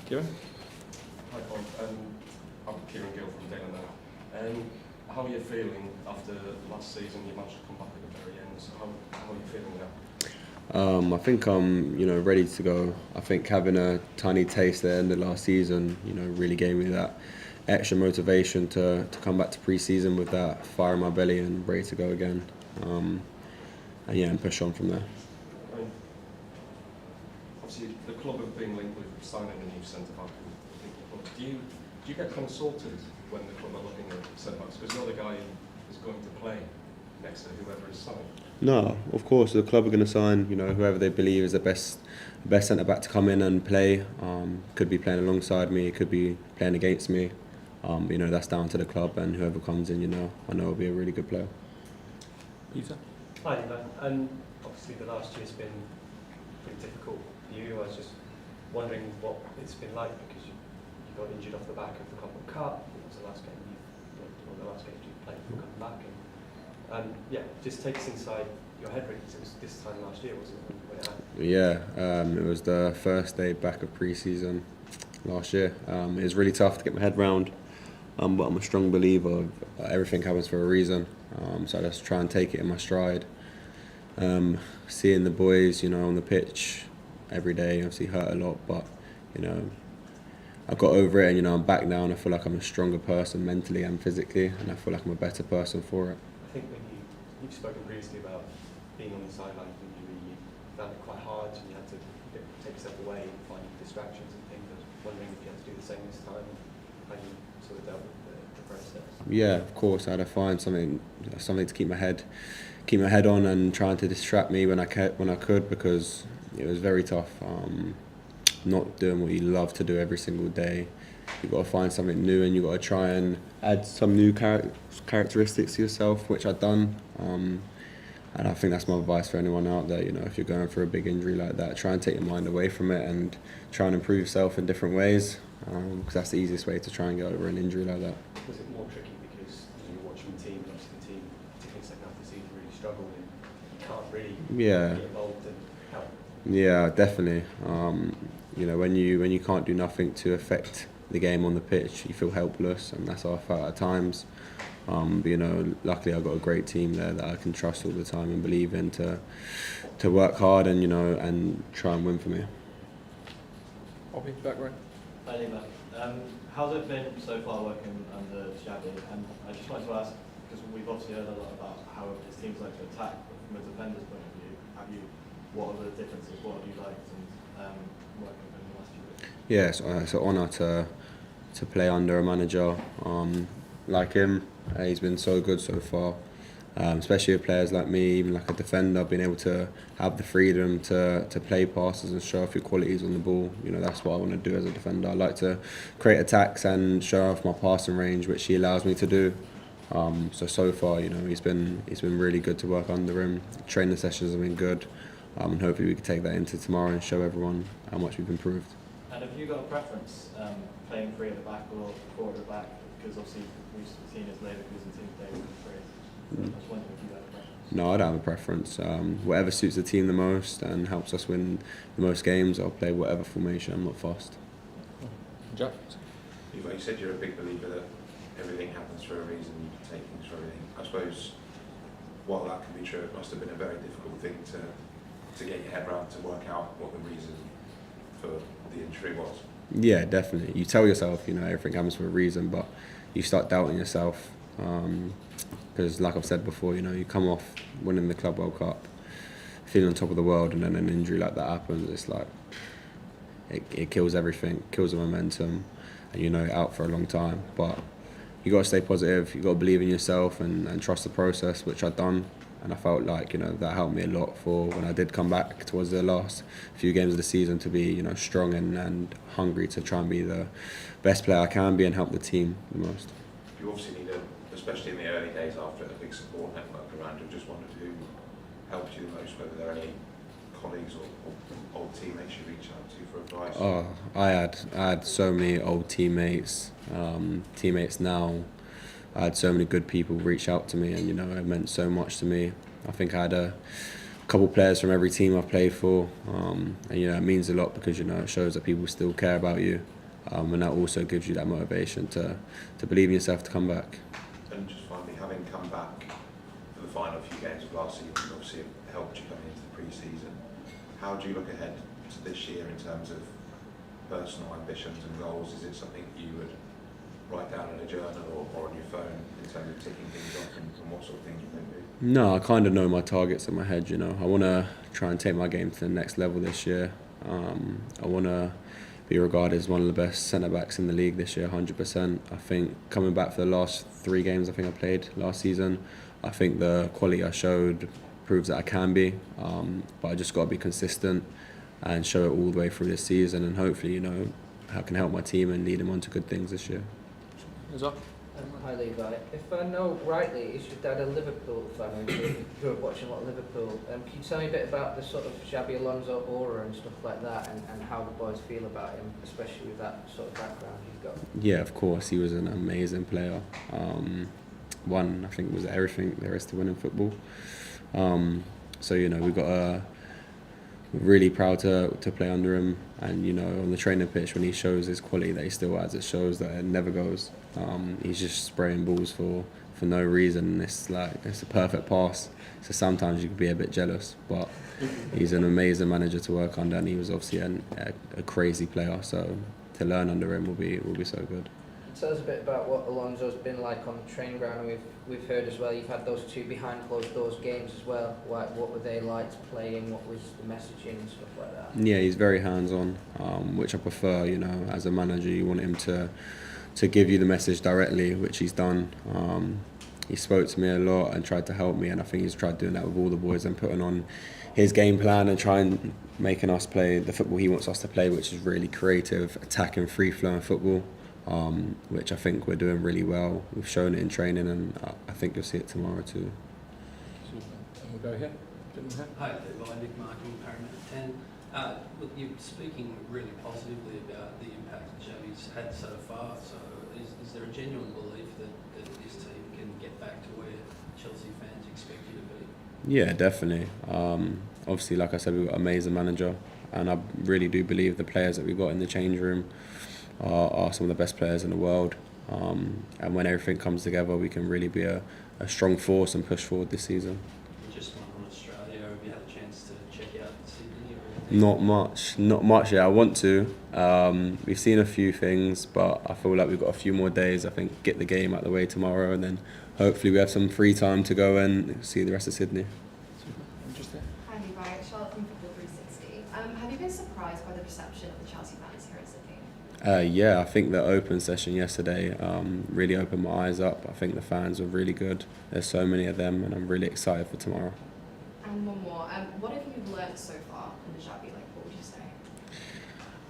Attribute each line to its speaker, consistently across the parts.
Speaker 1: Kieran?
Speaker 2: Hi, Paul. I'm Kieran Gill from Daily Mail. How are you feeling after last season? You managed to come back at the very end. So how are you feeling now?
Speaker 1: I think I'm, ready to go. I think having a tiny taste at the end of last season, really gave me that extra motivation to come back to pre-season with that fire in my belly and ready to go again. And push on from there.
Speaker 2: I mean, obviously, the club have been linked with signing a new centre-back. Do you get consulted when the club are looking at centre-backs? Because you're the guy who is going to play next to whoever is signed.
Speaker 1: No, of course the club are going to sign, whoever they believe is the best centre back to come in and play. Could be playing alongside me, could be playing against me. That's down to the club, and whoever comes in, I know will be a really good player.
Speaker 3: Peter?
Speaker 4: Hi, Levi. And obviously the last year's been pretty difficult for you. I was just wondering what it's been like, because you got injured off the back of the Copper Cup. It was the last game you played before coming back. And just take us inside your head, really, because it was this time last year, wasn't it, when it happened?
Speaker 1: Yeah, it was the first day back of pre-season last year. It was really tough to get my head round, but I'm a strong believer of everything happens for a reason. So I just try and take it in my stride. Seeing the boys, on the pitch every day obviously hurt a lot, but I got over it, and I'm back now, and I feel like I'm a stronger person mentally and physically, and I feel like I'm a better person for it.
Speaker 4: I think when you've spoken previously about being on the sidelines, when you found it quite hard, and you had to take yourself away and find distractions and things. I was wondering if you had to do the same this time, how you sort of dealt with the process.
Speaker 1: Yeah, of course. I had to find something to keep my head on and trying to distract me when I could, because it was very tough. Not doing what you love to do every single day. You've got to find something new, and you've got to try and add some new characteristics to yourself, which I've done. And I think that's my advice for anyone out there. If you're going through a big injury like that, try and take your mind away from it and try and improve yourself in different ways, because that's the easiest way to try and get over an injury like that.
Speaker 4: Was it more tricky because you're watching the team, obviously the team, particularly second half of the season, really struggled, and you can't really get involved and help?
Speaker 1: Yeah, definitely. When you can't do nothing to affect the game on the pitch, you feel helpless, and that's how I felt at times. But luckily I've got a great team there that I can trust all the time and believe in to work hard and and try and win for me.
Speaker 3: Bobby, back right.
Speaker 5: Hi, Levi. How's it been so far working under Xavi? And I just wanted to ask, because we've obviously heard a lot about how his teams like to attack, but from a defender's point of view, what are the differences? What have you liked and working with him in the last few weeks?
Speaker 1: Yeah, it's an honour to play under a manager like him. He's been so good so far, especially with players like me, even like a defender, being able to have the freedom to play passes and show off your qualities on the ball. That's what I want to do as a defender. I like to create attacks and show off my passing range, which he allows me to do. So far, he's been really good to work under him. Training sessions have been good, and hopefully we can take that into tomorrow and show everyone how much we've improved.
Speaker 5: And have you got a preference playing three at the back or four at the back? Because obviously we've seen his Leverkusen team play with three. I was wondering if you had a preference.
Speaker 1: No, I don't have a preference. Whatever suits the team the most and helps us win the most games, I'll play whatever formation. I'm not fussed.
Speaker 3: Jack?
Speaker 6: You said you're a big believer that everything happens for a reason, you can take things for everything. I suppose while that can be true, it must have been a very difficult thing to get your head around, to work out what the reason for the injury was.
Speaker 1: Yeah, definitely. You tell yourself, everything happens for a reason, but you start doubting yourself. Because like I've said before, you come off winning the Club World Cup, feeling on top of the world, and then an injury like that happens. It's like, it kills everything, kills the momentum, and you're out for a long time. But you got to stay positive, you got to believe in yourself and trust the process, which I've done. And I felt like, that helped me a lot for when I did come back towards the last few games of the season, to be, strong and hungry to try and be the best player I can be and help the team the most.
Speaker 6: You obviously need, especially in the early days after a big support network around you. Just wondered who helped you the most, whether there are any colleagues or old teammates you reach out to for advice.
Speaker 1: Oh, I had so many old teammates now. I had so many good people reach out to me, and it meant so much to me. I think I had a couple players from every team I've played for, and it means a lot, because it shows that people still care about you. and that also gives you that motivation to believe in yourself to come back.
Speaker 6: And just finally, having come back for the final few games of last season, obviously it helped you coming into the pre-season. How do you look ahead to this year in terms of personal ambitions and goals? Is it something you would write down in a journal or on your phone in terms of ticking things off and what sort of things you can do?
Speaker 1: No, I kind of know my targets in my head, you know. I want to try and take my game to the next level this year. I want to be regarded as one of the best centre-backs in the league this year, 100%. I think coming back for the last 3 games I think I played last season, I think the quality I showed proves that I can be, but I just got to be consistent and show it all the way through this season, and hopefully, you know, I can help my team and lead them on to good things this year.
Speaker 3: Azar?
Speaker 7: Hi Levi. If I know rightly, is your dad a Liverpool fan and you grew up watching a lot of Liverpool? Can you tell me a bit about the sort of Xabi Alonso aura and stuff like that, and how the boys feel about him, especially with that sort of background he's got?
Speaker 1: Yeah, of course, he was an amazing player. Won, I think, was everything there is to win in football. So, you know, we're really proud to play under him, and you know, on the training pitch when he shows his quality that he still has, it shows that it never goes. He's just spraying balls for no reason. It's a perfect pass. So sometimes you can be a bit jealous, but he's an amazing manager to work under, and he was obviously a crazy player. So to learn under him will be so good.
Speaker 7: Tell us a bit about what Alonso's been like on the training ground. We've heard as well you've had those 2 behind closed doors games as well. What were they like to play in? What was the messaging and stuff like that?
Speaker 1: Yeah, he's very hands-on, which I prefer. You know, as a manager, you want him to give you the message directly, which he's done. He spoke to me a lot and tried to help me, and I think he's tried doing that with all the boys and putting on his game plan and trying making us play the football he wants us to play, which is really creative, attacking, free-flowing football. Which I think we're doing really well. We've shown it in training, and I think you'll see it tomorrow too.
Speaker 3: Super. And we'll go here. Gentleman here.
Speaker 8: Hi, Nick Marking, Parramatta 10. Look, you're speaking really positively about the impact that Xavi's had so far. So is there a genuine belief that this team can get back to where Chelsea fans expect you to be?
Speaker 1: Yeah, definitely. Obviously, like I said, we've got an amazing manager, and I really do believe the players that we've got in the change room are some of the best players in the world. And when everything comes together, we can really be a strong force and push forward this season.
Speaker 8: You just won on Australia. Have you had a chance to check out Sydney?
Speaker 1: Not much yet. I want to. We've seen a few things, but I feel like we've got a few more days. I think get the game out of the way tomorrow, and then hopefully we have some free time to go and see the rest of Sydney.
Speaker 3: Super. Interesting.
Speaker 9: Hi Levi, Charlotte from Football 360. Have you been surprised by the reception of the Chelsea fans here at Sydney?
Speaker 1: Yeah, I think the open session yesterday really opened my eyes up. I think the fans were really good. There's so many of them, and I'm really excited for tomorrow.
Speaker 9: And one more. What have you learnt so far in the Xabi? What would you say?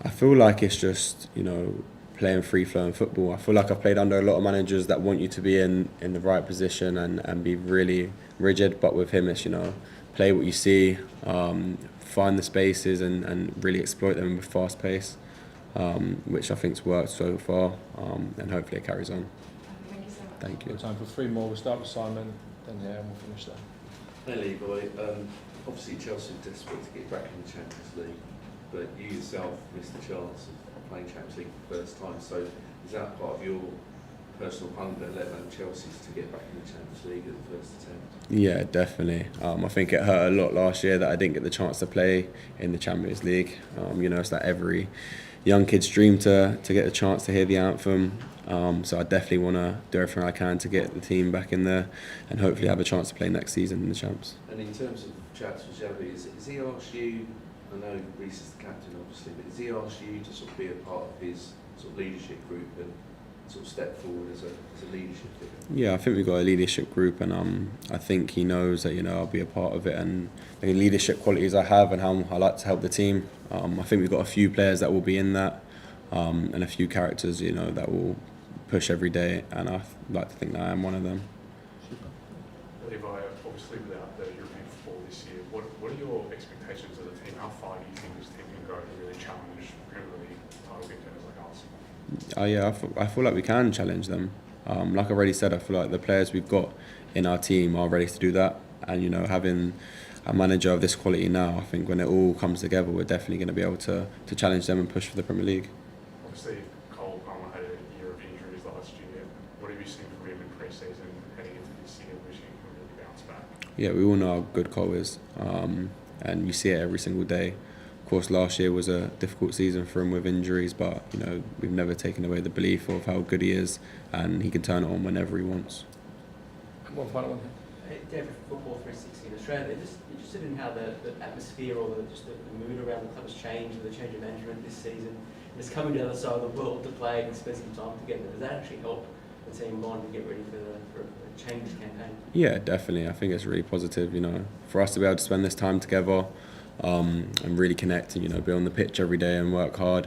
Speaker 1: I feel like it's just, you know, playing free-flowing football. I feel like I've played under a lot of managers that want you to be in the right position and be really rigid, but with him it's, you know, play what you see, find the spaces and really exploit them with fast pace, which I think's worked so far, and hopefully it carries on.
Speaker 9: Thank you so much.
Speaker 1: Thank you.
Speaker 3: We've got time for 3 more. We'll start with Simon, then and we'll finish there.
Speaker 10: Hey Levi, obviously Chelsea are desperate to get back in the Champions League, but you yourself missed the chance of playing Champions League for the first time, so is that part of your personal hunger, let alone Chelsea's, to get back in the Champions League at the first attempt?
Speaker 1: Yeah, definitely. I think it hurt a lot last year that I didn't get the chance to play in the Champions League. You know, it's like every young kid's dream to get a chance to hear the anthem. So I definitely want to do everything I can to get the team back in there and hopefully have a chance to play next season in the Champs.
Speaker 10: And in terms of chats with Xavi, is he asked you, I know Reece is the captain obviously, but has he asked you to sort of be a part of his sort of leadership group and sort of step forward as a leadership figure? Yeah,
Speaker 1: I think we've got a leadership group, and I think he knows that, you know, I'll be a part of it, and the leadership qualities I have and how I like to help the team. I think we've got a few players that will be in that, and a few characters, you know, that will push every day, and I like to think that I am one of them.
Speaker 11: Levi, obviously without the European football this year, what are your expectations of the team? How far do you think this team can go to really challenge Premier League title contenders like Arsenal?
Speaker 1: Yeah, I feel like we can challenge them. Like I already said, I feel like the players we've got in our team are ready to do that, and you know, having a manager of this quality now, I think when it all comes together, we're definitely going to be able to challenge them and push for the Premier League.
Speaker 11: Obviously, Cole had a year of injuries last year. What have you seen from him in pre-season heading into this year, which he can really bounce back?
Speaker 1: Yeah, we all know how good Cole is, and you see it every single day. Of course, last year was a difficult season for him with injuries, but you know we've never taken away the belief of how good he is, and he can turn it on whenever he wants.
Speaker 3: One final one here.
Speaker 12: David, Football 360 in Australia, just interested in how the atmosphere or the mood around the club has changed with the change of management this season. Just coming to the other side of the world to play and spend some time together, does that actually help the team bond and get ready for a changed campaign?
Speaker 1: Yeah, definitely. I think it's really positive, you know, for us to be able to spend this time together and really connect and, you know, be on the pitch every day and work hard.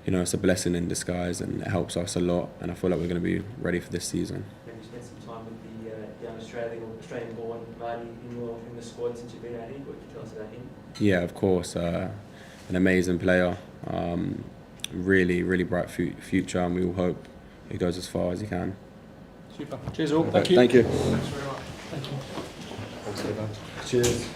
Speaker 1: You know, it's a blessing in disguise and it helps us a lot, and I feel like we're going to be ready for this season.
Speaker 12: Have you spent some time with the young Australian-born Marty in the squad since you've been out here? What can you tell us about him?
Speaker 1: Yeah, of course. An amazing player. Really, really bright future, and we all hope he goes as far as he can.
Speaker 3: Super. Cheers all. Thank you.
Speaker 1: Thank you.
Speaker 11: Thanks very much.
Speaker 3: Thank you.
Speaker 1: Cheers.